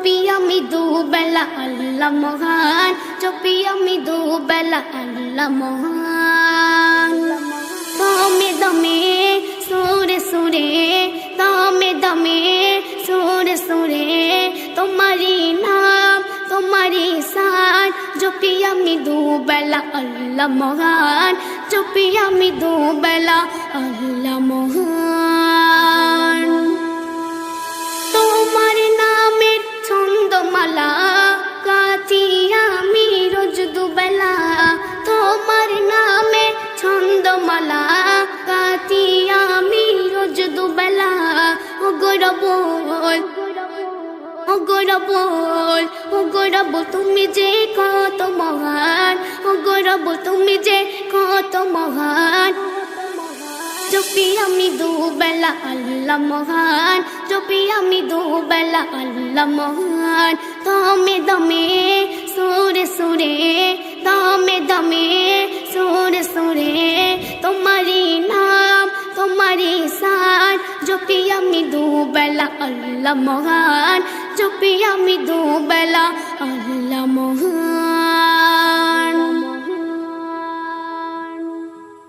জপি আমি দুবেলা আল্লাহ মহান, জপি আমি দুবেলা আল্লাহ মহান। দমে দমে সুরে সুরে, দমে দমে সুরে সুরে, তোমারি নাম তোমারি শান, জপি আমি দুবেলা আল্লাহ মহান, জপি আমি দুবেলা আল্লাহ মহান। তোমার নামের ছন্দমালা গাঁথি আমি রোজ দুবেলা, তোমার নামে ছন্দমালা গাঁথি আমি রোজ দুবেলা। ওগো রব্বুল, ওগো রব্বুল, ওগো রব্বুল তুমি যে কত মহান, ওগো রব্বুল তুমি যে কত মহান। জপি আমি দুবেলা আল্লাহ মহান, জপি আমি দুবেলা আল্লাহ মহান। দমে দমে সুরে সুরে, দমে দমে সুরে সুরে, তোমারি নাম তোমারি শান, জপি আমি দুবেলা আল্লাহ মহান, জপি আমি দুবেলা আল্লাহ মহান।